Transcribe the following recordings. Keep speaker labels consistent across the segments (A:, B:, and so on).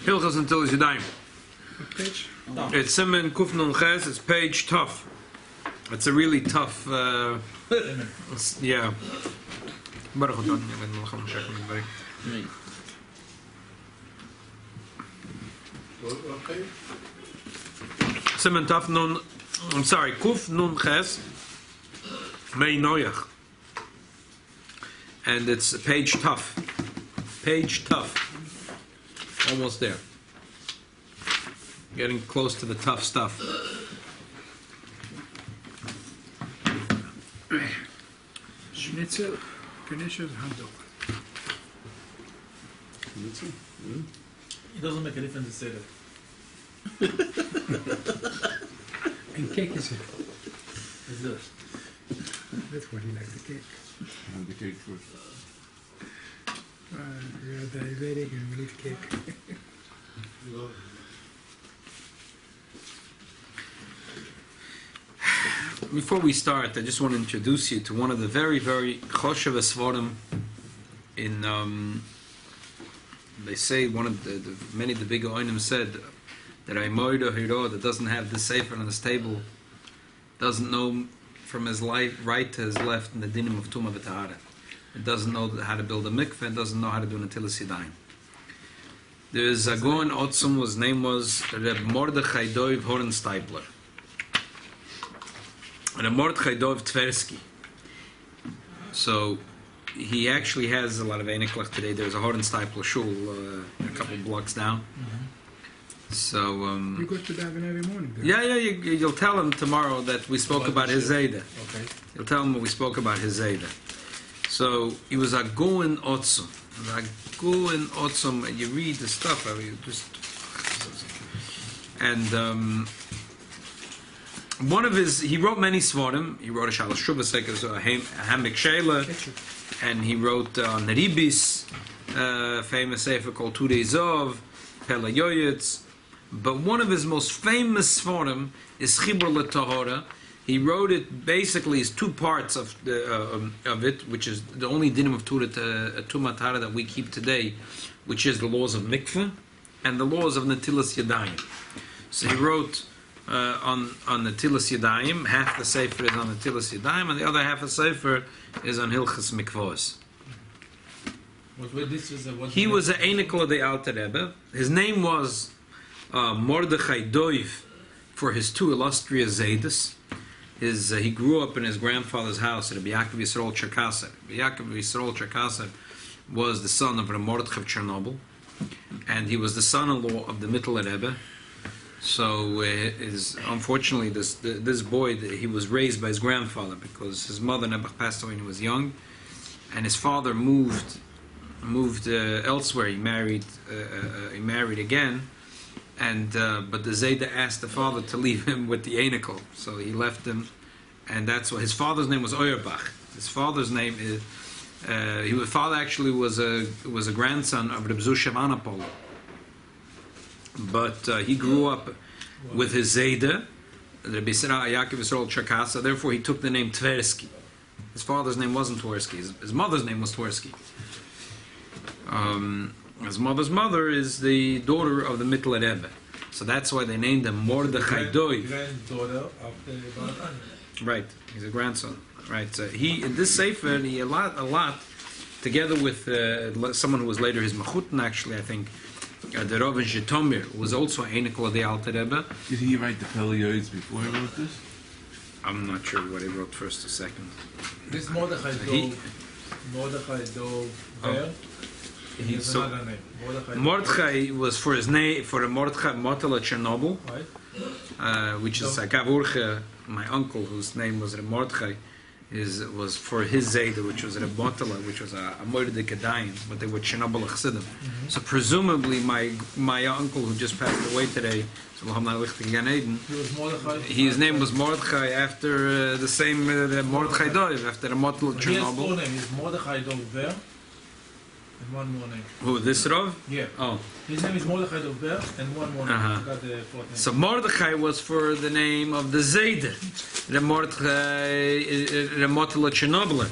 A: Hilchos until Yadayim.
B: Page?
A: It's Simen Kuf Nun Ches. It's page tough. It's a really tough. Yeah. Baruch Adon. Simen Tough Nun. I'm sorry. Kuf Nun Ches. Mei Noyach. And it's page tough. Page tough. Almost there. Getting close to the tough stuff.
B: Schnitzel, Knishes, Handel.
C: It doesn't make a difference to say that.
B: And cake is it?
C: It's this.
B: That's what he likes, the cake.
D: And the cake first.
B: We are diabetic and we need cake.
A: Before we start, I just want to introduce you to one of the very, very choshev svarim in. They say one of many of the big oinim said that Aimoida Hiro that doesn't have this sefer on his table doesn't know from his right to his left in the dinim of Tumah v'Tahara. It doesn't know how to build a mikveh. It doesn't know how to do Netilas Yadayim. There's a Goen Otzum. His name was Reb Mordechai Dov Horensteipler. And a Mordechai Dov Tversky. So he actually has a lot of Einiklach today. There's a Horensteipler shul a couple of blocks down. So
B: You go to daven every morning. Though.
A: yeah, you'll tell him tomorrow that we spoke about his Zayda.
C: Okay.
A: You'll tell him we spoke about his Zayda. So he was a Goen Otzum. A Goen Otzum, and you read the stuff. I mean, just and. One of his, he wrote many svarim. He wrote a Shalosh Shuvas, a Hamik Shela, and he wrote Neribis, famous sefer called 2 Days of, Pele Yoyetz. But one of his most famous svarim is Chibur LeTahora. He wrote it basically as two parts of it, which is the only dinim of Tumah Tahara that we keep today, which is the laws of mikveh and the laws of Netilas Yadayim. So he wrote. On Netilas Yadayim, half the sefer is on Netilas Yadayim, and the other half of the sefer is on Hilchos Mikvos. He was an Einikol of the Alter Rebbe. His name was Mordechai Dov for his two illustrious Zaydas. He grew up in his grandfather's house at Rabbi Yaakov Yisrael Cherkasser. Rabbi Yaakov Yisrael Cherkasser was the son of Mordechai of Chernobyl, and he was the son-in-law of the Mittler Rebbe. So, unfortunately, this boy, he was raised by his grandfather because his mother Nebuch passed away when he was young, and his father moved elsewhere. He married again, and but the Zayda asked the father to leave him with the Einikol, so he left him, and that's why his father's name was Oyarbach. His father's name is his father actually was a grandson of Reb Zusha Anapol. But he grew up with his Zayda, Rabbi Yaakov Yisrael Cherkasser. Therefore, he took the name Tversky. His father's name wasn't Tversky. His mother's name was Tversky. His mother's mother is the daughter of the Mittler Rebbe. So that's why they named him Mordechai Dov.
C: Granddaughter of the Balatanya.
A: Right. He's a grandson. Right. So he in this sefer he a lot together with someone who was later his machutin. Actually, I think. The Rav Zhitomir was also an Einikol of the Alter Rebbe.
D: Did he write the Pelioids before he wrote this?
A: I'm not sure what he wrote first or second.
C: This Mordechai Dov, he has another name.
A: Mordechai was for his name, for a Mordechai Motala Chernobyl, right. Which is Akav Urche, my uncle, whose name was Mordechai, was for his Zayda, which was Reb Motala, which was a Moedik Yadayim, but they were Chernobyl Chassidim. So presumably my uncle who just passed away today, his name was Mordechai after the same Mordechai Dov, after the Motala Chernobyl.
C: His name is Mordechai Dov there. And one more name.
A: Who, this Rav?
C: Yeah.
A: Oh.
C: His name is Mordechai Dov there, and one more name. I forgot the fourth name. So
A: Mordechai was for the name of the Zayda, the Mordechai, the Motala Chernobyl.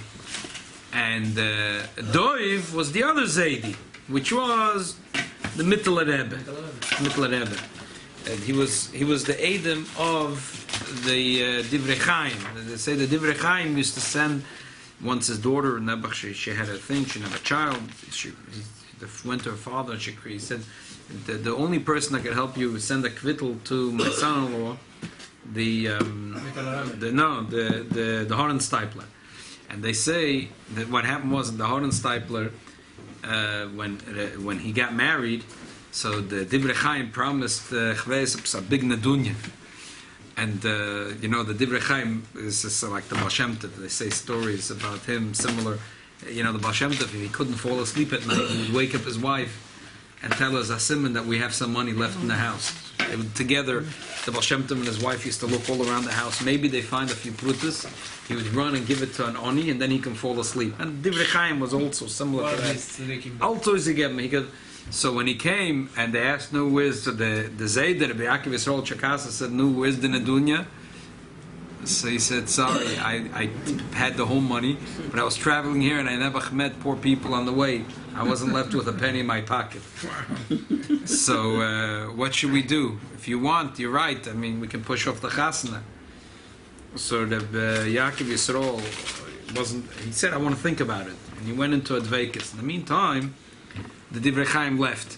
A: And Dov was the other Zaydi, which was The Mittler Rebbe. And he was the Adam of the Divrei Chaim. They say the Divrei Chaim used to send, once his daughter Nebuch, she had a thing, she didn't have a child. He went to her father and he said, the only person that could help you is send a kvittel to my son-in-law, the Horensteipler. And they say that what happened was that the Horensteipler, when he got married, so the Divrei Chaim promised Chveis a big Nadunya. And the Divrei Chaim is just like the Baal Shem Tov. They say stories about him similar. The Baal Shem Tov, if he couldn't fall asleep at night, he would wake up his wife and tell us Asiman that we have some money left in the house. They would, together, the Baal Shem Tov and his wife used to look all around the house. Maybe they find a few prutas. He would run and give it to an oni, and then he can fall asleep. And Divrei Chaim was also similar to that. So when he came and they asked, "No, where's the Zayd?" Rabbi Yaakov Yisrael Chakasa said, "No, where's the Nadunya?" So he said, "Sorry, I had the whole money, but I was traveling here and I never met poor people on the way. I wasn't left with a penny in my pocket." So what should we do? If you want, you're right. I mean, we can push off the chasna. So the Yaakov Yisrael wasn't. He said, "I want to think about it," and he went into a dveikus. In the meantime, the Divrei Chaim left.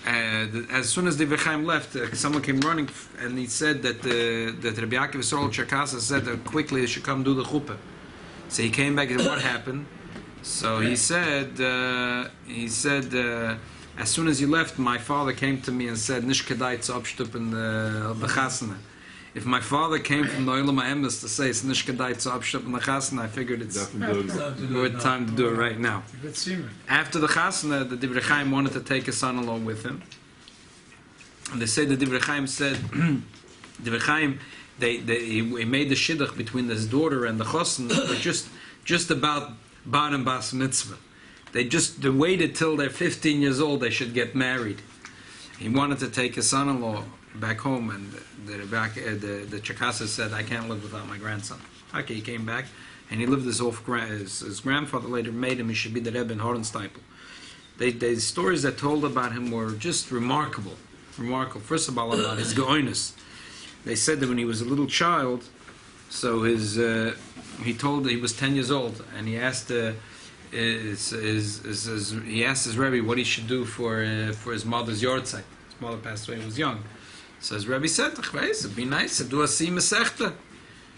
A: As soon as Divrei Chaim left, someone came running and he said that Rabbi Yaakov Yisrael Cherkassa said that quickly they should come do the chuppah. So he came back and said, "What happened?" So he said, as soon as you left, my father came to me and said, "Nish kedai tzabshtup in the chasna." If my father came from the Olam HaEmes to say it's Nish kedai tzabshtup in the chasna, I figured it's good time to do it right now. After the chasna, the Divrei Chaim wanted to take his son-in-law with him. And they say the Divrei Chaim said, Divrei Chaim, he made the shidduch between his daughter and the chosn, but just about bar and bas mitzvah. They waited till they're 15 years old, they should get married. He wanted to take his son-in-law back home, and the Chakasa said, "I can't live without my grandson." Okay, he came back, and he lived his grandfather later made him, he should be the Rebbe in Horensteipel. The stories that told about him were just remarkable. First of all, about his goinus. They said that when he was a little child, so he told that he was 10 years old, and he asked his Rebbe what he should do for his mother's yortzeit. His mother passed away when he was young. So his Rebbe said, "It'd be nice to do a si mesechta."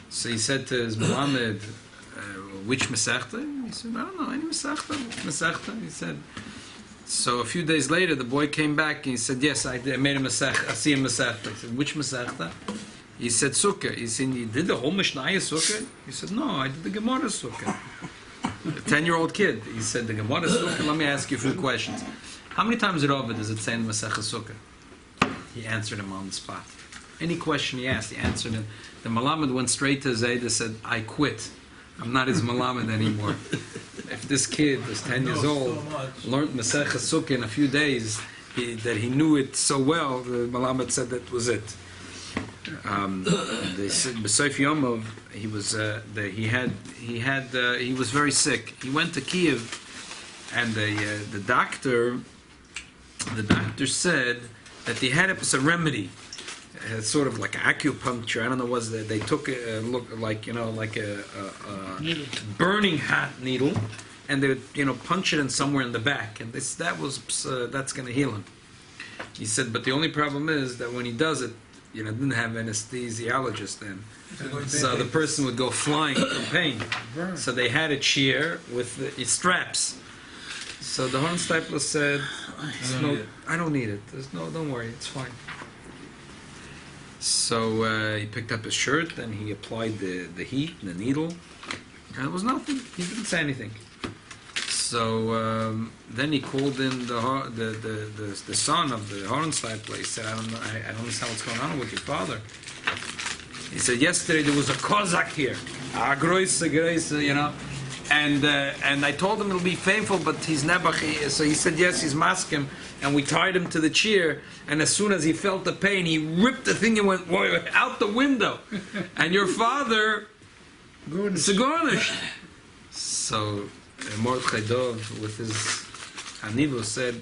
A: So he said to his Muhammad, "Which mesechta?" He said, "I don't know, any mesechta." He said. So a few days later, the boy came back and he said, "Yes, I made a mesechta, a si mesechta." He said, "Which mesechta?" He said, "Sukkah." He said, "You did the whole Mishnaya Sukkah?" He said, "No, I did the Gemara Sukkah." A 10-year-old kid. He said, "The Gemara Sukkah." Let me ask you a few questions. How many times does it say in Masechah Sukkah? He answered him on the spot. Any question he asked, he answered him. The Malamed went straight to Zayd and said, "I quit. I'm not his Malamed anymore." If this kid was 10 years old, learned Masechah Sukkah in a few days, that he knew it so well, the Malamed said that was it. They said B'Sof Yomov, he was very sick. He went to Kiev, and the doctor said that they had a remedy, sort of like acupuncture. I don't know what was that. They took a burning hot needle, and they would punch it in somewhere in the back, and that's going to heal him. He said, but the only problem is that when he does it, didn't have anesthesiologist then, so the person would go flying from pain. So they had a chair with straps. So the Horensteipler said, "I don't need it. Don't worry, it's fine." So he picked up his shirt and he applied the heat, the needle, and it was nothing. He didn't say anything. So then he called in the son of the Horensteipler. He said, "I don't understand what's going on with your father." He said, "Yesterday there was a Cossack here, a groise, and I told him it'll be painful, but he's nebach." So he said, "Yes, he's maskim," and we tied him to the chair. And as soon as he felt the pain, he ripped the thing and went out the window. And your father, Segornish. So Mordechai Dov, with his Anivu, said,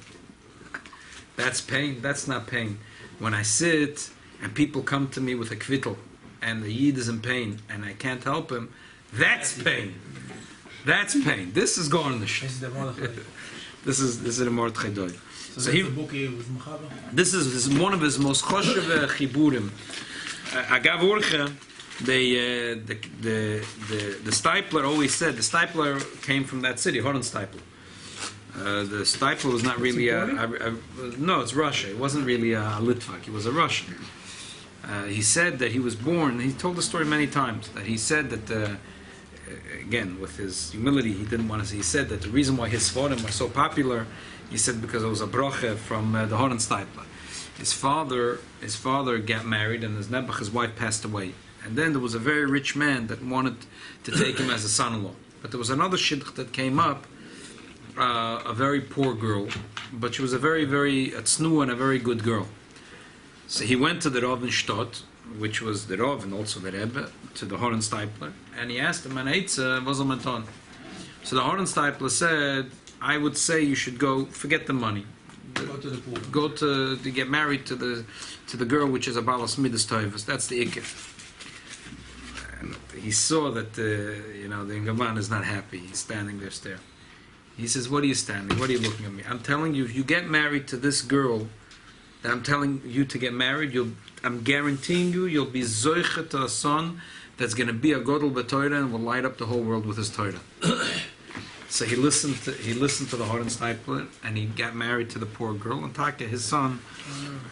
A: That's pain. That's not pain. When I sit and people come to me with a kvittel, and the yid is in pain, and I can't help him, that's pain. That's pain. This is garnish.
C: This is the Mordechai.
A: This is the Mordechai Doi.
C: So
A: he,
C: that's the book he was Mechaber?
A: this is one of his most choshev chiburim. Agav Urcha, the Stipler always said, the Stipler came from that city, Horon Stipler. The Stipler was not really no, it's Russia. It wasn't really a Litvak. He was a Russian. He said that he was born. He told the story many times. That he said that again with his humility, he didn't want to. He said that the reason why his Svarim were so popular, he said because it was a broche from the Horon Stipler. His father got married, and his wife passed away. And then there was a very rich man that wanted to take him as a son-in-law. But there was another shidduch that came up. A very poor girl, but she was a very, very tznu and a very good girl. So he went to the Rav in Stott, which was the Rav and also the Rebbe, to the Horon Stipler, and he asked him, was on. So the Horon Stipler said, I would say you should go, forget the money.
C: Go to the pool.
A: Go to get married to the girl which is a Balas Midas Toivus. That's the Ikir. And he saw that the Ingaman is not happy. He's standing there staring. He says, what are you standing? What are you looking at me? I'm telling you, if you get married to this girl that I'm telling you to get married, I'm guaranteeing you'll be zoicha to a son that's going to be a godel b'Torah and will light up the whole world with his Torah. So he listened to the Horon Stipler, and he got married to the poor girl. And Taka, his son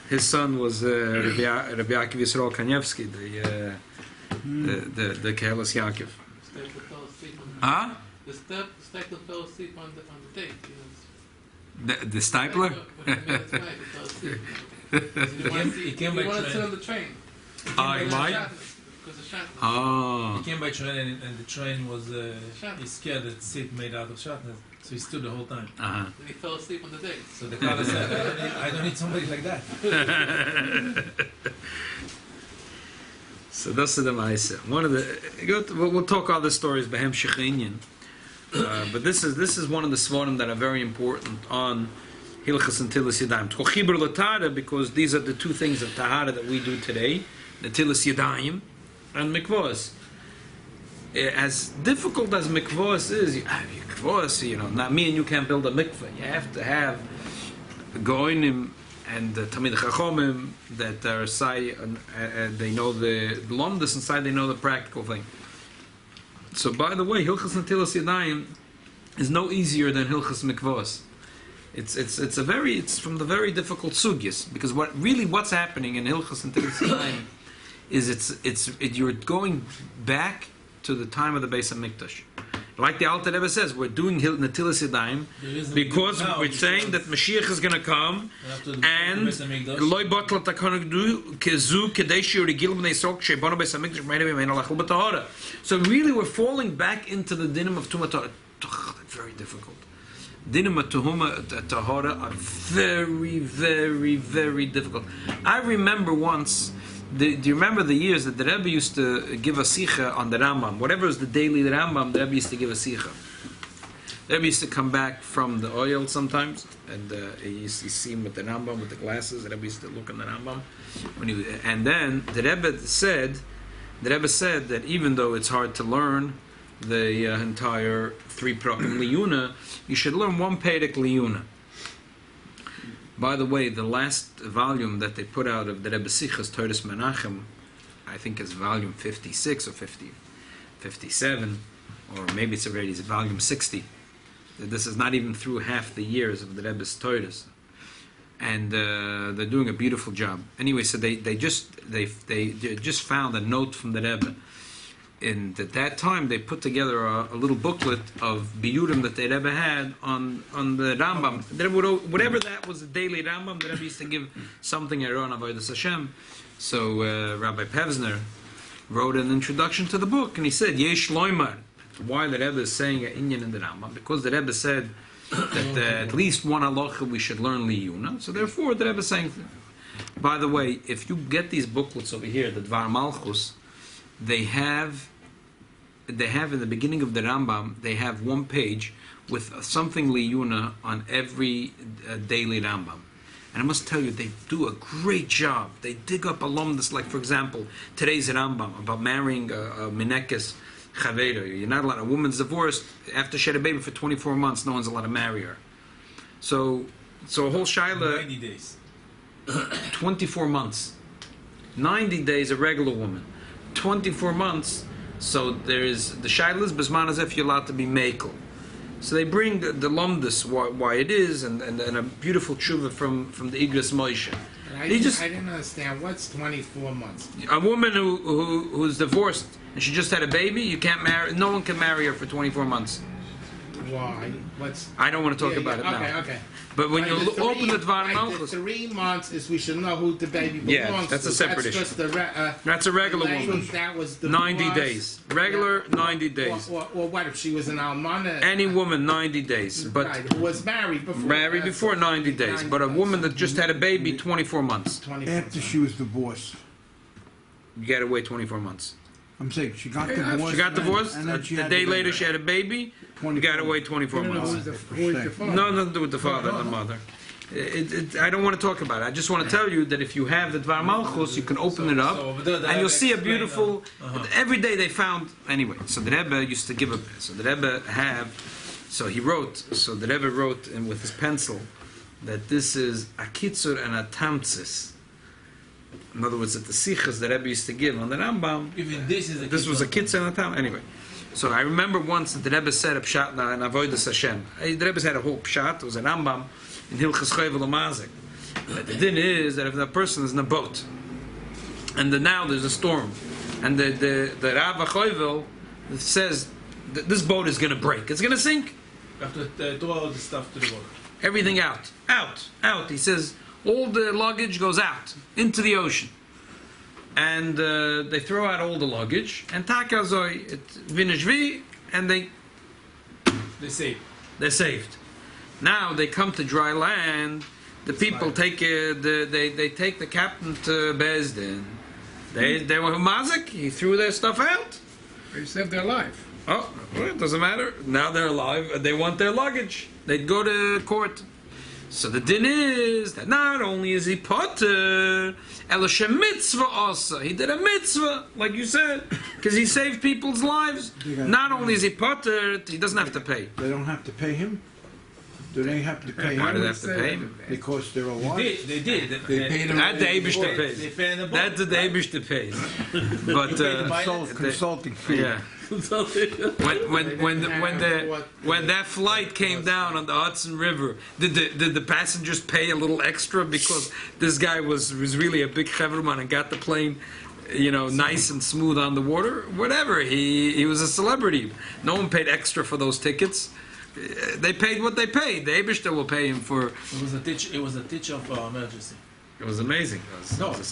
A: was Rabbi Yaakov Yisrael Kanievsky, the Kehelas Yaakov. Huh?
E: The Stipler fell asleep on the tape.
A: The Stipler?
C: He came by
E: wanted to sit
C: train.
E: on the train.
A: Oh, why?
E: Because of shatnez.
A: Oh.
C: He came by train and the train was he's scared that seat made out of shatnez, so he stood the whole time.
A: Uh-huh.
E: And he fell asleep on the day.
C: So the father said, I don't need somebody like that.
A: So that's the Maisa. One of the we'll talk other stories behem shechinyan, but this is one of the svarim that are very important on Hilchos and Netilas Yadayim. Tchochibur l'tara, because these are the two things of tahara that we do today: Netilas Yadayim and mikvos. As difficult as mikvos is, mikvos, not me and you can't build a mikveh. You have to have goinim and Tamid Chachomim that are they know the lomdus inside, they know the practical thing. So, by the way, Hilchos Netilas Yadayim is no easier than Hilchos Mikvos. It's from the very difficult sugyas, because what's happening in Hilchos Netilas Yadayim is you're going back to the time of the Beis HaMikdash. Like the Alter Rebbe says, we're doing Netilas Yadayim because we're saying that Mashiach is going to come, and loy batla takanu kezu kadeshi urigil bnei Yisrael shebanu Beis HaMikdash meinev meina lachul b'tahara. So really, we're falling back into the dinim of Tumah Tahara. That's very difficult. Dinim of Tumah Tahara are very, very, very difficult. I remember once. Do you remember the years that the Rebbe used to give a sicha on the Rambam? Whatever is the daily Rambam, the Rebbe used to give a sicha. The Rebbe used to come back from the oil sometimes, and he used to see him with the Rambam, with the glasses. The Rebbe used to look in the Rambam. And then the Rebbe said that even though it's hard to learn the entire 3 prakim liyuna, you should learn 1 perek liyuna. By the way, the last volume that they put out of the Rebbe Sichas Toras Menachem, I think is volume 56 or 57, or maybe it's already volume 60. This is not even through half the years of the Rebbe's Toras, and they're doing a beautiful job. Anyway, so they just found a note from the Rebbe. And at that time, they put together a little booklet of biyurim that the Rebbe had on the Rambam. The Rebbe wrote, whatever that was, the daily Rambam, the Rebbe used to give something on Avodas Hashem. So Rabbi Pevsner wrote an introduction to the book, and he said, Yesh Loimar. Why the Rebbe is saying an inyan in the Rambam? Because the Rebbe said that at least 1 halacha we should learn liyuna. So therefore, the Rebbe is saying, by the way, if you get these booklets over here, the Dvar Malchus, they have in the beginning of the Rambam, they have 1 page with something liyuna on every daily Rambam. And I must tell you, they do a great job. They dig up alumnus, like, for example, today's Rambam, about marrying a Menekes Chavedo. You're not allowed, a woman's divorced after she had a baby for 24 months, no one's allowed to marry her. So a whole Shaila,
C: 90 days.
A: 24 months. 90 days, a regular woman. 24 months, so there is, the Shaila is Bisman as if you're allowed to be Mekel. So they bring the lumdus why it is, and a beautiful tshuva from the Igros Moshe.
F: I didn't understand. What's 24 months?
A: A woman who's divorced and she just had a baby, you can't marry. No one can marry her for 24 months.
F: Why? What's?
A: I don't want to talk about it now.
F: Okay.
A: But when you open the Dvar
F: the
A: Malchus,
F: 3 months is we should know who the baby belongs to.
A: that's a separate issue.
F: Just
A: that's a regular woman.
F: That was the
A: 90
F: divorce.
A: days. Regular 90 days.
F: Or what if she was an almana?
A: Any woman 90 days, but
F: right, who was married before.
A: married before 90 days. But a woman that just had a baby 24 months.
F: 24
G: After she was divorced.
A: You gotta wait 24 months.
G: I'm saying she got divorced.
A: She got divorced.
G: and then
A: A
G: she had
A: day
G: the
A: later,
G: baby.
A: she had a baby. You gotta wait 24 months.
B: Who is the father?
A: No, nothing to do with the father and the mother. I don't want to talk about it. I just want to tell you that if you have the Dvar Malchus, you can open it up, and you'll see a beautiful. Every day they found anyway. So the Rebbe used to give a. So the Rebbe So he wrote. So the Rebbe wrote with his pencil that this is a kitzur and a tamtzis. In other words, that the sichas the Rebbe used to give on the Rambam.
C: Even this is a
A: This was a kitzur and a tam. Anyway. So I remember once that the Rebbe said a pshat and avodas Hashem. The Rebbe had a whole pshat. It was a Rambam in Hilchos Mazik. The din is that if a person is in a boat, and now there's a storm, and the Rav Choivel says that this boat is going to break, it's going to sink.
C: You have to throw all the stuff to the water.
A: Everything out. He says all the luggage goes out into the ocean. And they throw out all the luggage, and takazoi it vinishvi, and they're saved. Now they come to dry land. The people take they take the captain to Bezdin. They were mazik. He threw their stuff out.
B: They saved their life.
A: Oh, well, it doesn't matter. Now they're alive. They want their luggage. They'd go to court. So the din is that not only is he potter, elashem mitzvah also. He did a mitzvah, like you said, because he saved people's lives. Not only is he potter, he doesn't have to pay.
G: They don't have to pay him? Do they have to pay
A: Why
G: him?
A: do they have to pay him?
G: Because they're alive?
C: They did.
D: They paid him.
A: That the Eibishter pays.
C: They pay in the boat.
A: That's the Eibishter pays. But
G: Consulting fee.
A: yeah. When that flight came down on the Hudson River, did the passengers pay a little extra because this guy was really a big chevroman and got the plane, nice and smooth on the water? Whatever, he was a celebrity. No one paid extra for those tickets. They paid what they paid. The Eibishter will pay him for.
C: It was a teacher for emergency.
A: It was amazing.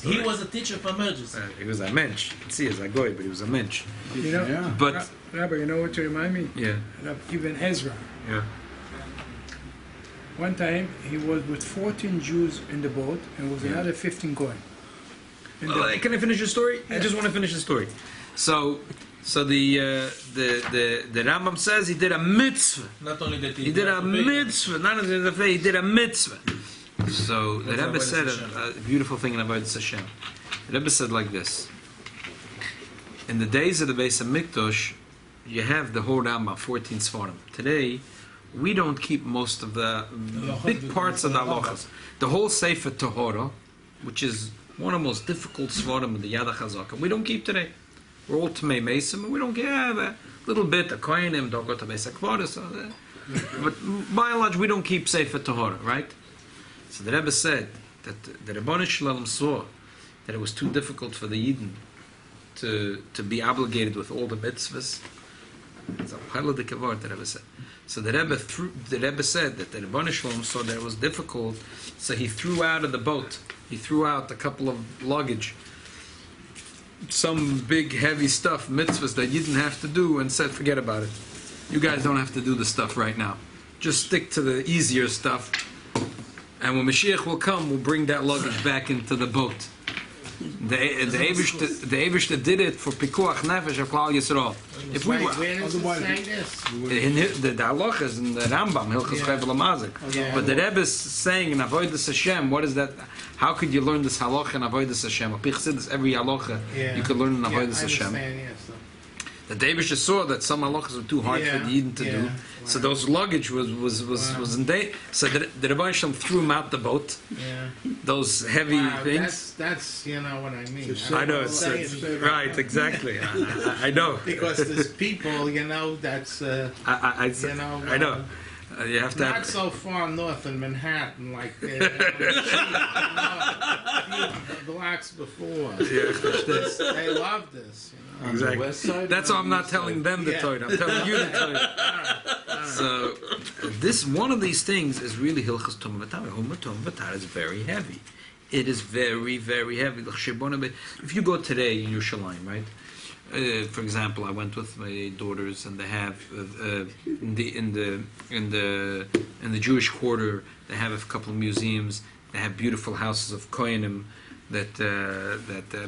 C: He was a teacher for emergency.
A: He was a mensch. You can see as a goy, but he was a mensch.
G: Yeah.
A: But
B: Rabbi, you know what you remind me?
A: yeah,
B: Ibn Ezra.
A: yeah.
B: One time he was with 14 Jews in the boat and with another 15 going.
A: Can I finish the story? I just want to finish the story. So the Rambam says he did a mitzvah.
C: Not only that
A: He did a mitzvah. Not only the faith, he did a mitzvah. So the
C: That's
A: Rebbe
C: Avodas
A: said
C: Hashem.
A: a beautiful thing in Avodas Hashem. The Rebbe said like this: in the days of the Beis Hamikdash, you have the whole Rambam, 14 Sfarim. Today, we don't keep most of the big parts of the halachas. The whole Sefer Torah, which is one of the most difficult Sfarim of the Yad HaChazaka, we don't keep today. We're all Tamei Mesim, and we don't have a little bit, the Kohanim, don't go to Beis HaKvaros. But by and large, we don't keep Sefer Torah, right? So the Rebbe said that the Rebbeinu Shalom saw that it was too difficult for the Yidden to be obligated with all the mitzvahs. It's a halakha word, the Rebbe said. So the Rebbe said that the Rebbeinu Shalom saw that it was difficult, so he threw out of the boat. He threw out a couple of luggage, some big heavy stuff, mitzvahs that you didn't have to do, and said, forget about it. You guys don't have to do the stuff right now. Just stick to the easier stuff. And when Mashiach will come, we'll bring that luggage back into the boat. The Eibishter did it for Pikuach Nefesh of Klal Yisrael. If we
F: Wait,
A: were,
F: where does it
G: Otherwise-
F: say this?
A: the halacha is in the Rambam, Hilchos
F: Yeah.
A: Chayv Lamazik.
F: Yeah.
A: But the Rebbe is saying in Avodas Hashem, what is that? How could you learn this halacha in Avodas Hashem? Every halacha
F: Yeah.
A: you could learn in
F: Yeah, I
A: Avodas Hashem.
F: understand, yes.
A: The Davish saw that some halachas were too hard for the Yidden to do, so
F: Wow.
A: those luggage was in day. So the Rabbi Shalom threw him out the boat.
F: Yeah.
A: Those heavy
F: Wow,
A: things.
F: that's you know what I mean.
A: I know it's right, exactly. I know.
F: Because there's people, you know, that's
A: I
F: you know,
A: I know. You have to.
F: not
A: Have,
F: so far north in Manhattan like the blocks before. They love this. You know?
D: On the
A: Exactly.
D: west side?
A: That's
D: or
A: why
D: on
A: I'm
D: the
A: not
D: east
A: telling
D: side?
A: them the
F: Yeah.
A: Torah. I'm telling you the Torah.
F: All right.
A: So this one of these things is really Hilchos Tumah V'Tara. Tumah V'Tara is very heavy. It is very, very heavy. If you go today in Yerushalayim, right? For example, I went with my daughters, and they have in the Jewish quarter, they have a couple of museums. They have beautiful houses of Kohanim, that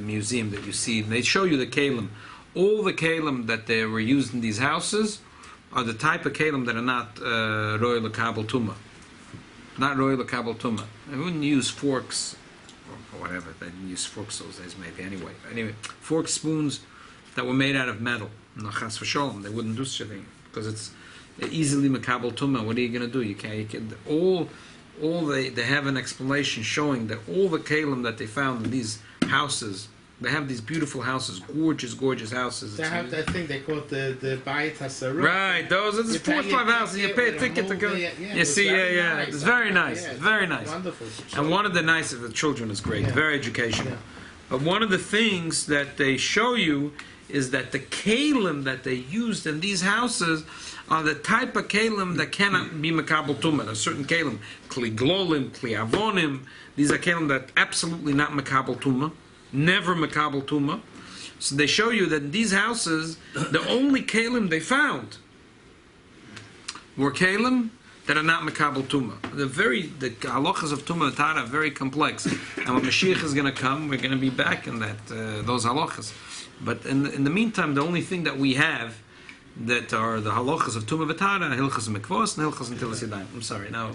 A: museum that you see. And they show you the kelim. All the kelim that they were used in these houses are the type of kelim that are not roy l'kabel tumah, not roy l'kabel tumah. They wouldn't use forks or whatever. They didn't use forks those days, maybe. Anyway, forks, spoons that were made out of metal. No chas v'sholom. They wouldn't do such a thing because it's easily makabel tumah. What are you going to do? You can all they have an explanation showing that all the kelim that they found in these houses. They have these beautiful houses, gorgeous houses.
F: They have that thing they call it the Bayit HaSarut.
A: Right, those are
F: You
A: just 4 or
F: pay
A: 5
F: a
A: houses. You
F: ticket
A: pay a
F: with
A: ticket to go.
F: movie,
A: You
F: it's
A: see,
F: very
A: yeah.
F: nice.
A: It's very nice.
F: Yeah,
A: It's very nice.
F: Wonderful.
A: And one of the nicest, the children is great,
F: Yeah.
A: very educational.
F: Yeah.
A: But one of the things that they show you is that the kalim that they used in these houses are the type of kalim that cannot be makabel tumah. A certain kalim, kli glolim, kli avonim. These are kalim that absolutely not makabel tumah, never makabel tumah. So they show you that in these houses, the only kalim they found were kalim that are not makabel tumah. The halachas of tumah v'tara are very complex, and when Mashiach is going to come, we're going to be back in that those halachas. But in the meantime, the only thing that we have that are the halachas of tumah v'tara, hilchos mikvos and hilchos Netilas Yadayim. I'm sorry. Now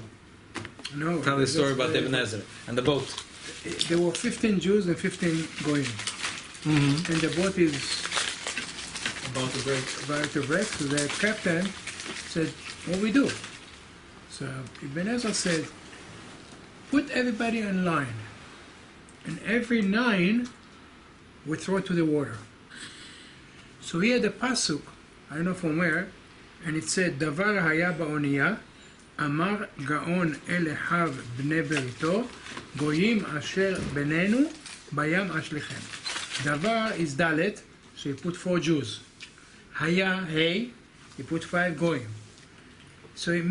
B: No,
A: tell the story about
B: just,
A: Ibn Ezra and the boat.
B: There were 15 Jews and 15 goyim,
A: Mm-hmm.
B: and the boat is
C: About to break.
B: about to break. So the captain said, "What we do?" So Ibn Ezra said, "Put everybody in line, and every 9 we throw to the water." So he had a pasuk, I don't know from where, and it said, "Davar haya ba'oniya, amar gaon el echav bnei berito, goyim asher benenu, bayam ashlichem." Davar is dalet, so he put 4 Jews. Haya, hey, he put 5 goyim. So he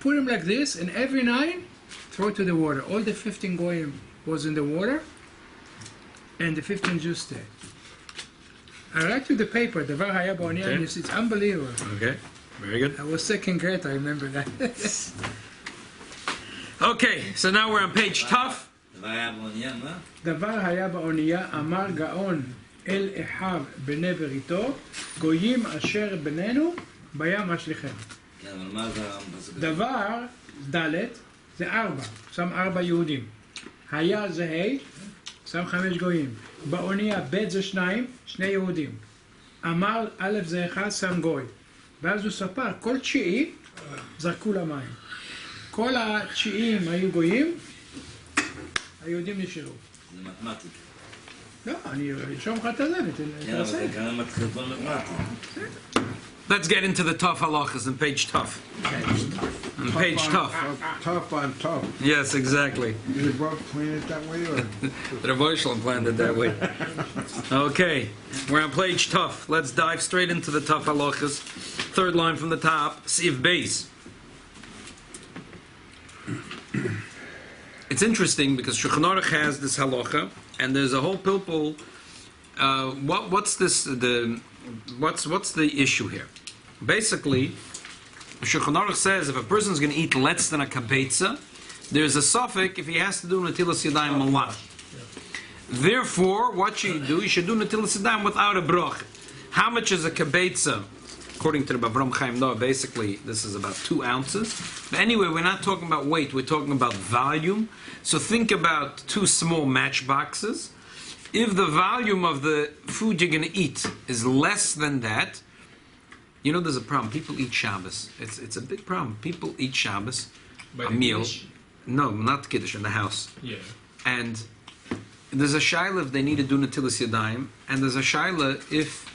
B: put them like this, and every 9 throw to the water. All the 15 goyim was in the water, and the 15 Jews stayed. I write you the paper, the Var Haya Ba'oniya,
A: Okay.
B: and it's unbelievable.
A: Okay, very good.
B: I was second grade, I remember that.
A: Okay, so now we're on page tough.
B: דבר היה באונייה, אמר גאון אל אחיו בני בריתו, גויים אשר בינינו, בים אשליכם. דבר, ד' זה 4, שם 4 יהודים. היה זה ה', שם 5 גויים. באונייה ב' זה 2, 2 יהודים. אמר א' זה 1, שם גוי. ואז הוא ספר, כל 9 זרקו למים. כל ה9 היו גויים, היהודים נשארו.
H: זה מתמטי.
B: לא, אני ארשום לך את הזה,
H: כן, אבל
B: תעשה.
H: זה כנראה מתחיל במתמטי.
A: Let's get into the tough halachas in page tough. On page tough.
G: Tough on tough.
A: Yes, exactly.
G: Did the Rav plan it that way, or?
A: The Rabbi Shalom planned it that way. Okay, we're on page tough. Let's dive straight into the tough halachas. Third line from the top, Siv Beis. It's interesting because Shulchan Aruch has this halacha, and there's a whole pilpul. What's the issue here? Basically, Shulchan Aruch says if a person's going to eat less than a kabetza, there's a suffix if he has to do Netilas Yadayim malach. Therefore, what should you do? You should do Netilas Yadayim without a broch. How much is a kabetza? According to the Bavram Chaim Noah, basically this is about 2 ounces. But anyway, we're not talking about weight, we're talking about volume. So think about 2 small matchboxes. If the volume of the food you're going to eat is less than that, you know there's a problem. People eat Shabbos. It's a big problem. People eat Shabbos,
C: By
A: a
C: the
A: meal.
C: Kiddush?
A: No, not Kiddush, in the house.
C: Yeah.
A: And there's a shaila if they need to do Netilas Yadayim, and there's a shaila if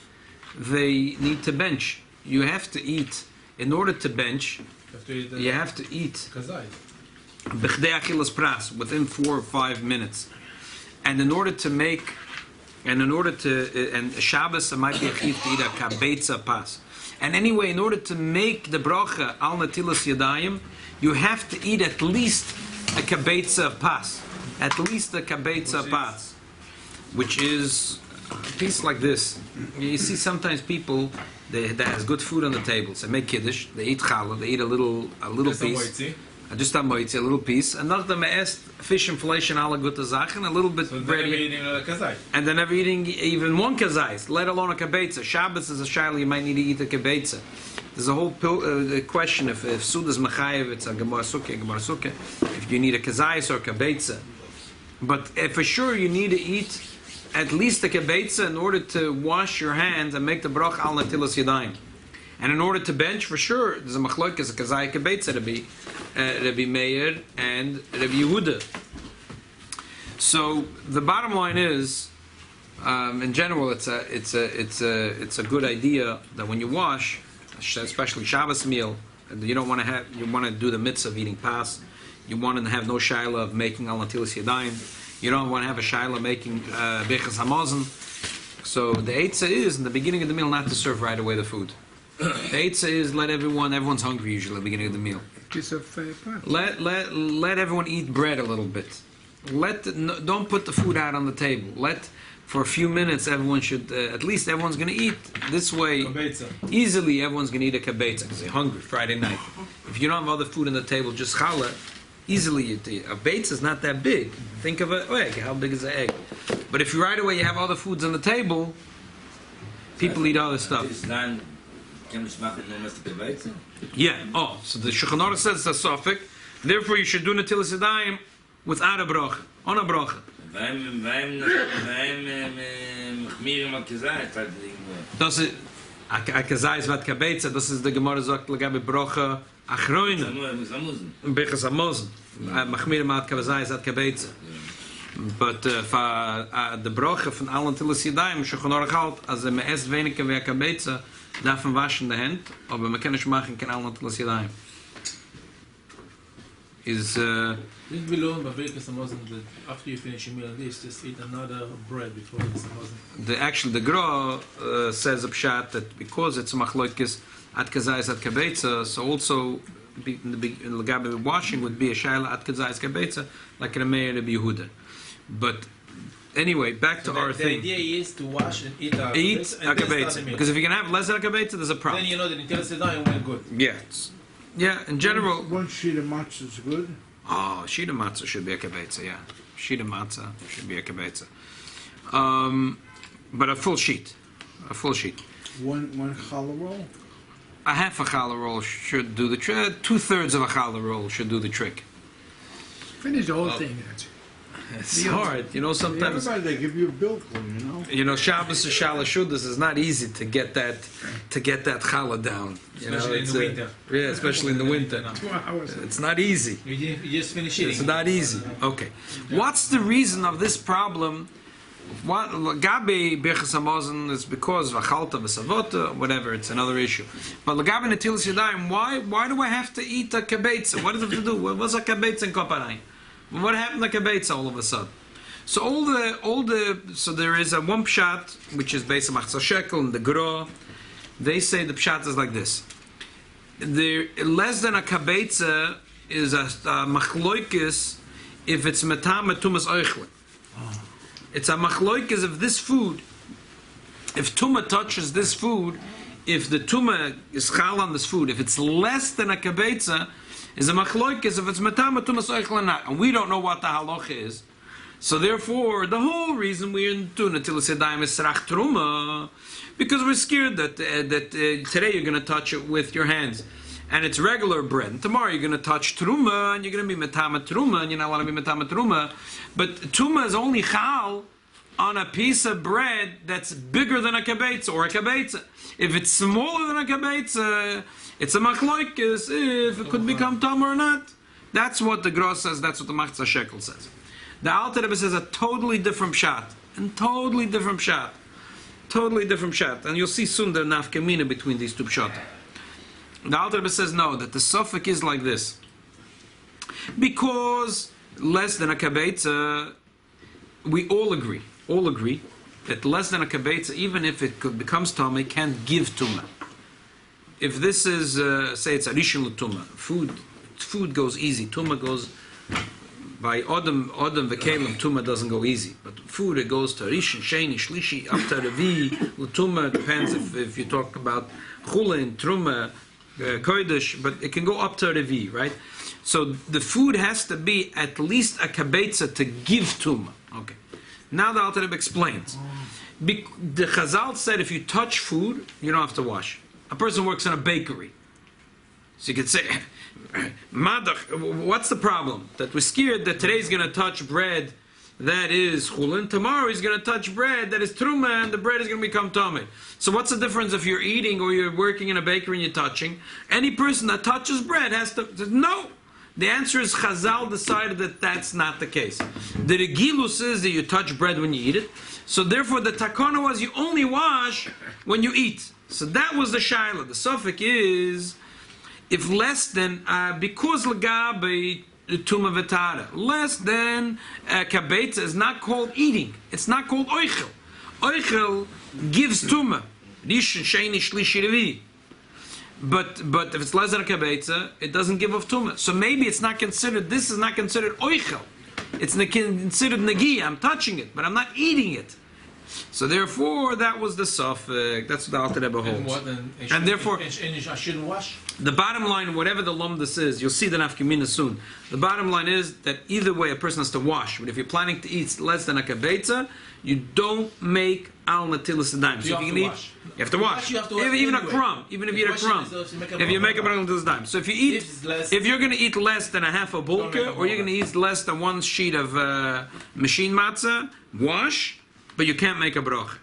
A: they need to bench. You have to eat, in order to bench, you have to eat
C: Kazai.
A: b'chdei achilas pras within 4 or 5 minutes. And in order to make, and Shabbos it might be a chiv to eat a kabetza pas. And anyway, in order to make the bracha al Netilas Yadayim, you have to eat at least a kabetza pas. At least a kabetza pas. Which is a piece like this. You see sometimes people that has good food on the table. So they make kiddush, they eat challah, they eat a little piece. Just a moitzi, a little piece. And nachdem erst fish inflation, alle gute Sachen, a little bit
C: So
A: bread.
C: they're never eating a kazai.
A: And they're never eating even one kazais, let alone a kabetza. Shabbos is a shaila, you might need to eat a kabetza. There's a whole question if Sud is mechayev, it's a gemara sukkah, if you need a kazais or a kabetza. But for sure you need to eat at least a kabetza in order to wash your hands and make the brach al Netilas Yadayim. And in order to bench, for sure, there's a machlokes, a kazai kabetza, Rabbi Meir and Rabbi Yehuda. So the bottom line is, in general, it's a good idea that when you wash, especially Shabbos meal, you don't want to have, you want to do the mitzvah of eating pas. You want to have no shaila of making al Netilas Yadayim. You don't want to have a shaila making bechas hamazon. So the eitzah is in the beginning of the meal not to serve right away the food. The eitzah is everyone's hungry usually at the beginning of the meal.
B: Piece of pot.
A: Let everyone eat bread a little bit. Don't put the food out on the table. For a few minutes everyone should, at least everyone's going to eat. This way, easily everyone's going to eat a kabetza because they're hungry Friday night. If you don't have other food on the table, just challah, easily you eat. A betza is not that big. Think of an egg. How big is an egg? But if you right away you have other foods on the table, people eat other stuff. Yeah. Oh, so the Shulchan Aruch says it's a suffix. Therefore, you should do Netilas Yadayim without a bracha, on a bracha. Das ist a kazais vat kabetza. Das ist the Gemara sagt legabe bracha achroina. Bechas hamazon. Machmir mat kazais vat kabetza. But for the bracha von allen Netilas Yadayim, Shulchan Aruch halt, als me esst weniger wie kabetza, darf man waschen die Hand, aber man kann nicht machen, kein allen Netilas Yadayim.
C: Didn't we learn by Birkas Hamazon that after you finish your meal like this, just eat another bread before Birkas Hamazon?
A: The Gra says a pshat that because it's a machlokes at kazayis at kabetza, so also in the Gabi washing would be a shaila at kazayis kabetza, like in a Meir Rabbi Yehuda. But anyway, back to our thing.
C: The idea is to wash and eat a
A: kabetza. Because if you can have less than a kabetza, there's a problem.
C: Then you know that Netilas Yadayim went good.
A: Yeah, in general.
G: One sheet of matzah is good.
A: Oh, sheet of matzah should be a kabetza, yeah. Sheet of matzah should be a kabetza. But a full sheet.
G: One challah roll.
A: A half a challah roll should do the trick. 2/3 of a challah roll should do the trick.
B: Finish the whole thing.
A: It's hard, sometimes.
G: Everybody, they give you a bill,
A: Shabbos or Shalashudas is not easy to get that challah down.
C: Especially in the winter.
A: Yeah, especially in the winter.
B: 2 hours.
A: It's not easy.
C: You just finish eating.
A: It's not easy. Okay. What's the reason of this problem? What Lagabe Birchas Hamazon is because Vachalta V'Savota, whatever, it's another issue. But Lagabe Netilas Yadayim, why do I have to eat a kabetza? What does it have to do? What's a kabetza in Kopanai? What happened to kabetza all of a sudden? So there is a one pshat which is based on Machzor Shekel and the Gra. They say the pshat is like this: less than a kabetza is a machloikis if it's metam tumas oichle. It's a machloikis of this food. If tuma touches this food, if the tuma is chal on this food, if it's less than a kabetza, is a machloikis if it's metam tumas oichle or not. And we don't know what the halacha is. So therefore, the whole reason we're doing Netilas Yadayim is Sarach Truma, because we're scared that today you're going to touch it with your hands, and it's regular bread. And tomorrow you're going to touch Truma, and you're going to be Metama Truma, and you're not allowed to be Metama Truma. But Truma is only Chal on a piece of bread that's bigger than a kabetza or a kabetza. If it's smaller than a kabetza, it's a machloikis if it could become tam or not. That's what the Gros says, that's what the Machzah Shekel says. The Alter Rebbe says a totally different shot. And totally different shot. Totally different shot. And you'll see soon the nafkamina between these two pshatim. The Alter Rebbe says no, that the suffix is like this. Because less than a kabetza, we all agree that less than a kabetza, even if it becomes tumah, it can't give tumah. If this is, say it's arishon l'tumah, food goes easy. Tumah goes by Odom v'kelim. Tumah doesn't go easy, but food it goes to arishon, sheni, shlishi, up to revi. L'tumah depends if you talk about chulin, truma, kodesh, but it can go up to revi, right? So the food has to be at least a kabetza to give tumah. Okay. Now the Alter Rebbe explains. The Chazal said if you touch food, you don't have to wash. A person works in a bakery. So you could say, Madach, what's the problem? That we're scared that today's going to touch bread that is chulin, tomorrow he's going to touch bread that is truma, and the bread is going to become tamid. So what's the difference if you're eating or you're working in a bakery and you're touching? Any person that touches bread has to... No! The answer is Chazal decided that that's not the case. The Regilus is that you touch bread when you eat it. So therefore the takana was you only wash when you eat. So that was the shaila. The suffix is if less than because lagabe tuma vetara, less than kabetza is not called eating. It's not called oichel. Oichel gives tuma. Rishon, sheni, shlishi, revi. But if it's less than a kabetza, it doesn't give off tumah. So maybe it's not considered. This is not considered oichel. It's considered nagi. I'm touching it, but I'm not eating it. So therefore, that was the suffix. That's what the Alter Rebbe holds. And therefore,
C: I shouldn't wash.
A: The bottom line, whatever the lumdus is, you'll see the nafkamina soon. The bottom line is that either way, a person has to wash. But if you're planning to eat less than a kabetza, you don't make al netilas yadayim. So you have to wash. Even a crumb. Even if you eat a crumb. If you make a al netilas yadayim. So if you eat, if you're going to eat less than a half a bulka, or you're going to eat less than one sheet of machine matzah, wash. But you can't make a brach.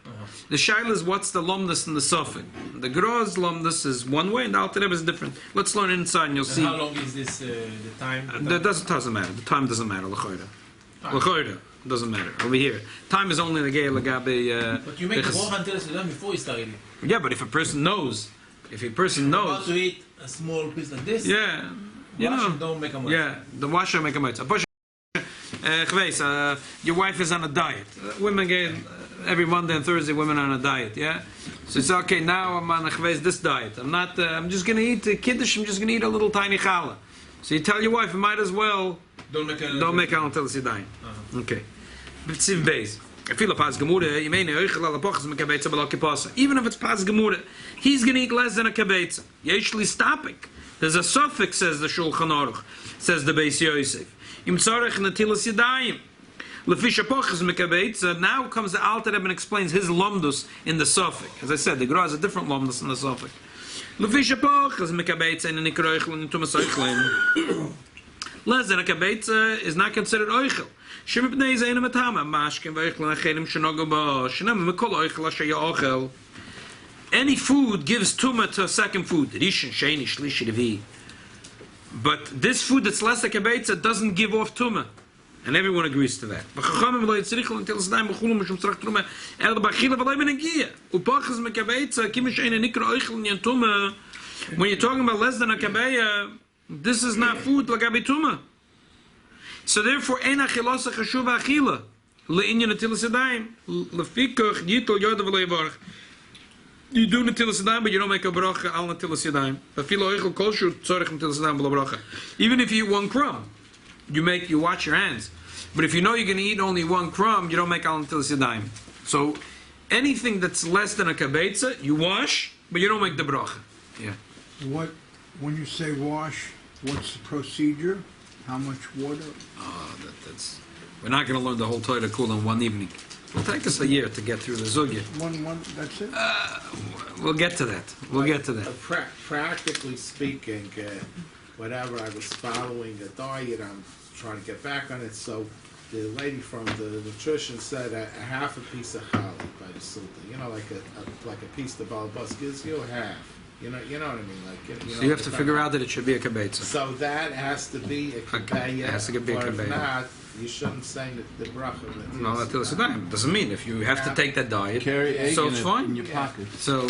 A: The shaila is what's the lomdus and the suffix. The gross lomdus is one way, and the Alter Rebbe is different. Let's learn inside, and you'll see.
C: How long is this the time?
A: That doesn't matter. The time doesn't matter. L'choira doesn't matter. Over here, time is only the gay lagabe.
C: But you make the bracha until it's done before you start eating.
A: Yeah, but if a person knows,
C: about to eat a small piece like this.
A: Yeah, you know,
C: don't make a mitzvah.
A: Yeah, the washer make a mitzvah. Your wife is on a diet. Women get every Monday and Thursday. Women are on a diet. Yeah, so it's okay. Now I'm on this diet. I'm not. I'm just going to eat kiddush. I'm just going to eat a little tiny challah. So you tell your wife, you might as well don't make al netilas yadayim. Okay. Even if it's pas gemura, he's going to eat less than a kabetza. Yeshli stopping. There's a suffix, says the Shulchan Aruch, says the Beis Yosef. Im tzarech netilas yadayim. Lefisha pochas mekabetza. Now comes the Alter Rebbe and explains his lomdus in the suffix. As I said, the Gra has a different lomdus in the suffix. Lefisha pochas mekabetza in the nikroichl and tumas oichlin. Less than a kabetza is not considered oichel. Shem b'nei zeina matama mashkin v'oichlin achenim shenogo ba shenam mekol oichel asher ya'ochel. Any food gives tumah to a second food. Rishon, sheni, shlishi, revi. But this food that's less like a kabetza doesn't give off tumah. And everyone agrees to that. When you're talking about less than a kabeya, this is not food like tumah. So therefore, ein achilosa chashuva achila. Le'inyan netilas yadayim. Lefikach yitol yodav lo yivarach. You do netilas yadayim, but you don't make a bracha al netilas yadayim. Even if you eat one crumb, you wash your hands. But if you know you're going to eat only one crumb, you don't make al netilas yadayim. So anything that's less than a kabetza, you wash, but you don't make the bracha. Yeah.
G: When you say wash, what's the procedure? How much water?
A: That's We're not going to learn the whole Torah Kula in one evening. It'll take us a year to get through the Zugya.
G: One, that's it?
A: We'll get to that. We'll get to that.
F: Practically speaking, whatever, I was following a diet, I'm trying to get back on it, so the lady from the nutrition said a half a piece of challah by the sultan, you know, like a piece the balabas gives you, half. You know what I mean? Like,
A: So you have to figure out that it should be a kibbutz.
F: So that has to be a kibbutz.
A: It has to be a
F: If
A: kibbutz.
F: not, you shouldn't say the bracha.
A: No, Netilas Yadayim. Doesn't mean if you have to take that diet,
D: Carry egg
A: so
D: in,
A: it's
D: it,
A: fine.
D: in your pocket.
A: So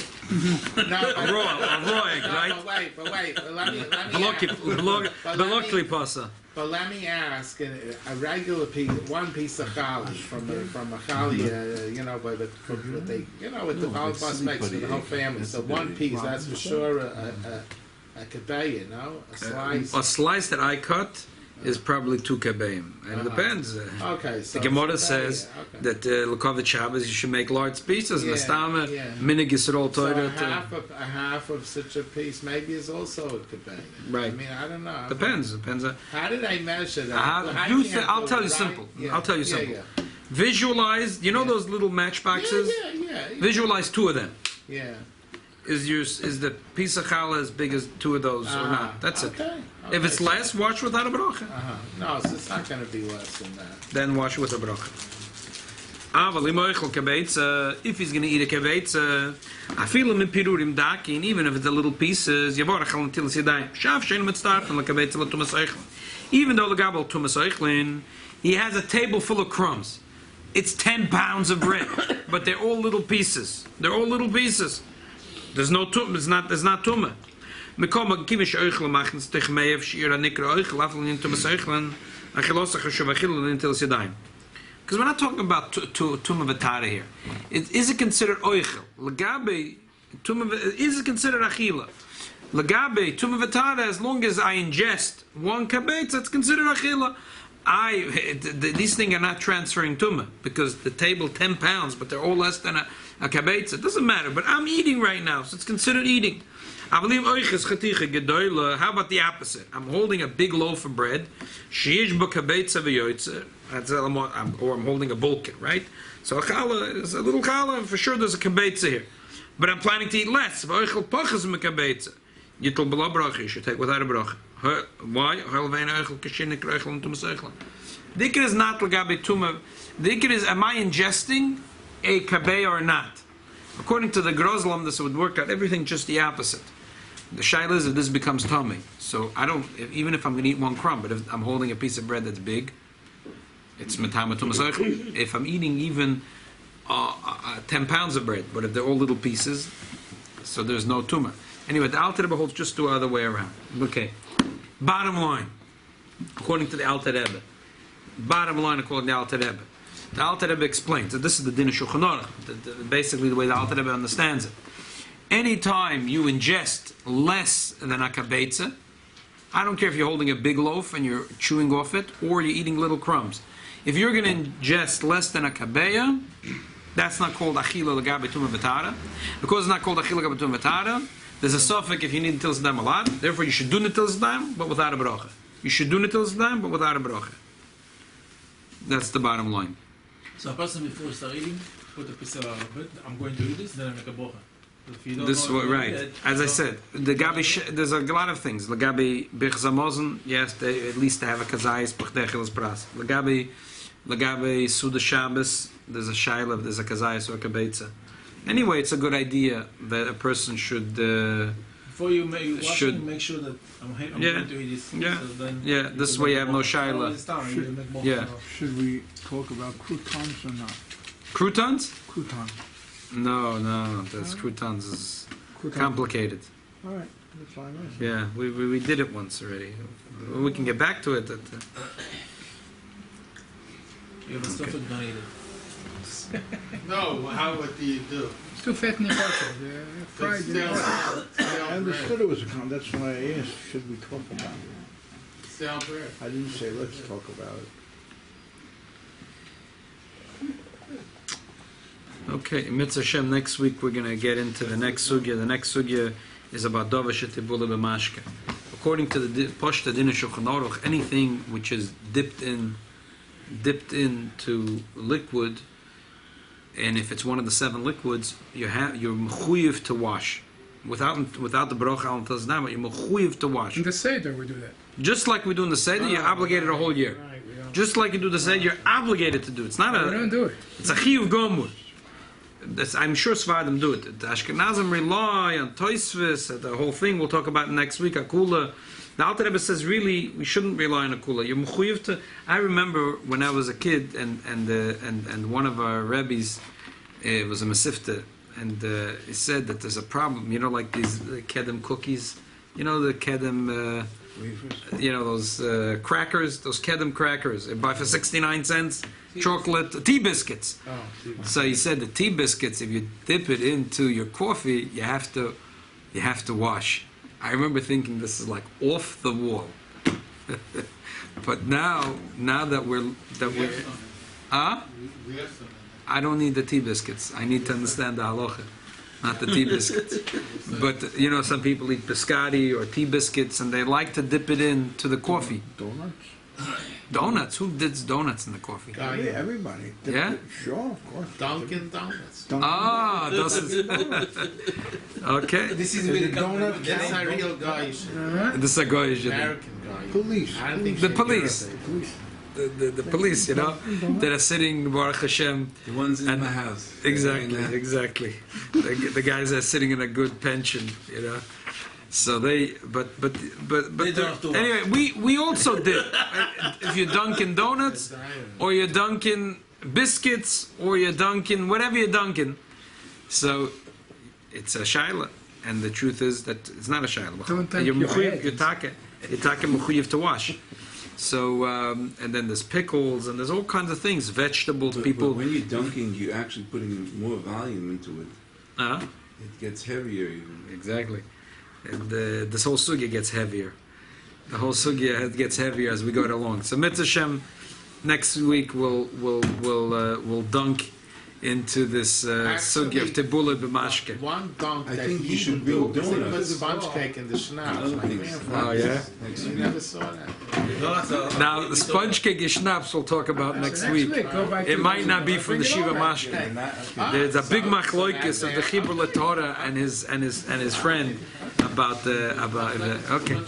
F: No,
A: a raw egg, right?
F: But wait. Let me
A: Belokli pasa.
F: But let me ask: a regular piece, one piece of challah from a challah, you know, with the whole bus makes for the whole family. So one piece, that's for sure a kebayah, no, a slice.
A: A slice that I cut is probably 2 kebayim, and it depends.
F: Okay, so
A: The Gemara
F: it's
A: says
F: okay.
A: that Lukovich Shabbos you should make large pieces.
F: Yeah,
A: Nastama
F: yeah.
A: minig Yisrael
F: So
A: Torah.
F: a half of such a piece maybe is also a kebayah.
A: Right.
F: I mean, I don't know.
A: Depends.
F: How did I measure that?
A: I'll tell you simple. I'll tell you simple. Visualize. You know those little matchboxes?
F: Yeah.
A: Visualize 2 of them.
F: Yeah.
A: Is the piece of challah as big as 2 of those or not? That's it.
F: Okay.
A: If it's less, wash without a bracha.
F: No, so it's not going to be less than that.
A: Then wash it with a bracha. If he's going to eat a kevetz, I feel him in pirurim dakin, even if it's a little pieces. Even though the gabel tumas eichlin, he has a table full of crumbs. It's 10 pounds of bread, but they're all little pieces. They're all little pieces. There's no tum. There's not tumah. Because we're not talking about tumah v'tara here. Is it considered oichel? Legabe tumah is it considered achila? Legabe tumah v'tara, as long as I ingest 1 kabetz, it's considered achila. These things are not transferring tumah because the table 10 pounds, but they're all less than a kabetz. It doesn't matter. But I'm eating right now, so it's considered eating. How about the opposite? I'm holding a big loaf of bread, or I'm holding a bulkin, right? So a challah is a little challah, and for sure there's a kabetza here. But I'm planning to eat less. You should take without a bracha. Why? Dikr is not lagabe tumah. Dikr is, am I ingesting a kabeh or not? According to the Grozlam, this would work out everything just the opposite. The shaila is if this becomes tummy. So I don't, even if I'm going to eat 1 crumb, but if I'm holding a piece of bread that's big, it's metama tumas oichel. If I'm eating even 10 pounds of bread, but if they're all little pieces, so there's no tumah. Anyway, the Alter Rebbe holds just the other way around. Okay. Bottom line, according to the Alter Rebbe. Bottom line, according to the Alter Rebbe. The Alter Rebbe explains that this is the din of Shulchan Aruch, basically the way the Alter Rebbe understands it. Anytime you ingest less than a kabetza, I don't care if you're holding a big loaf and you're chewing off it, or you're eating little crumbs. If you're going to ingest less than a kabeya, that's not called achila legabe tumah v'tara. Because it's not called achila legabe tumah v'tara, there's a suffix if you need netilas yadayim a lot. Therefore, you should do netilas yadayim, but without a bracha. You should do netilas yadayim, but without a bracha. That's the bottom line.
C: So a person before he start eating, put a piece of bread, I'm going to eat this, then I make a bracha. If you don't
A: This
C: know
A: what, right. As I said, the gabi there's a lot of things. The gabi bichzamozen, yes, they at least have a kazayis b'chdechil's pras. The gabi suda Shabbos, there's a shayla, there's a kazayis or a kabetza. Anyway, it's a good idea that a person should.
C: Before you make
A: should-
C: washing, make sure that I'm
A: Yeah.
C: going to eat this.
A: Yeah.
C: So then
A: Yeah, this way you have no shayla. Yeah.
G: Should we talk about croutons or not?
A: Croutons?
G: Croutons.
A: No, that's croutons is complicated.
G: All right, that's fine.
A: Yeah, we did it once already. We can get back to it.
C: You have a stuff with don't eat it.
F: No, what do you do?
B: It's too fat in the bottle. They're fried in the bottle.
G: I understood it was a con. That's why I asked, should we talk about it?
F: Stale bread.
G: I didn't say let's talk about it.
A: Okay, Mitzvah Hashem, next week we're going to get into the next sugya. The next sugya is about Dova Shetibula B'mashka. According to the Poshta Din Shulchan Aruch, anything which is dipped in dipped into liquid, and if it's one of the 7 liquids, you're mechuyev to wash. Without the bracha al tazdama, you're mechuyev to wash.
B: In the Seder we do that.
A: Just like we do in the Seder, you're obligated a whole year.
B: Right, we don't.
A: Just like you do the Seder, you're obligated to do it. It's not
B: We don't do it.
A: it's a chiyuv gomur. I'm sure Svardim do it. The Ashkenazim rely on Toisvis, the whole thing we'll talk about next week, Akula. The Alter Rebbe says really we shouldn't rely on Akula. You're mechuyev to. I remember when I was a kid and one of our Rebbes was a Masifta, and he said that there's a problem. You know, like these Kedem cookies. You know the Kedem. You know those crackers, those Kedem crackers. They buy for 69 cents. Chocolate tea biscuits. So he said the tea biscuits, if you dip it into your coffee, you have to wash. I remember thinking this is like off the wall. But now that we're I don't need the tea biscuits. I need to understand the halacha, not the tea biscuits. But you know, some people eat biscotti or tea biscuits, and they like to dip it into the coffee. Donuts? Who dips donuts in the coffee?
G: Everybody.
A: Yeah?
G: Sure, of course.
F: Dunkin' Donuts.
A: Ah, this is okay.
H: This is
G: The
H: with
G: donut
F: That's a real guy.
A: This is a goy, you know.
F: American guy.
G: Police.
F: I don't think
A: The
F: she's
A: police.
F: European.
A: The police, you know, that are sitting Baruch Hashem.
D: The ones in
A: And-
D: my house.
A: Exactly. The guys that are sitting in a good pension, you know. So they, but
H: They don't have to
A: anyway, we also did. If you're Dunkin' Donuts, or you're Dunkin' Biscuits, or you're Dunkin' whatever you're Dunkin', so it's a shaila, and the truth is that it's not a shaila.
B: Don't think
A: You're
B: your
A: mechuyev,
B: head.
A: you're taka mechuyev to wash. So and then there's pickles and there's all kinds of things, vegetables.
D: But
A: People,
D: when you're dunking, you're actually putting more volume into it. It gets heavier even.
A: Exactly. And this whole sugya gets heavier. The whole sugya gets heavier as we go along. So Mitzvah Shem, next week we'll dunk into this sugya of tebula b'mashke.
F: One dunk
D: I
F: that
D: think
F: he
D: you should
F: do
D: build
F: is he put
D: donuts.
F: sponge cake in the
D: I
F: schnapps.
D: don't
F: My
D: think so.
F: grandfather.
A: Oh yeah.
F: You never saw that.
A: Now the sponge cake and schnapps we'll talk about next week.
B: Go back
A: It
B: to
A: might not be from the
B: Bring it
A: Shiva
B: over.
A: Mashke. There's a big machloikis of the Chibur Torah and his friend about okay.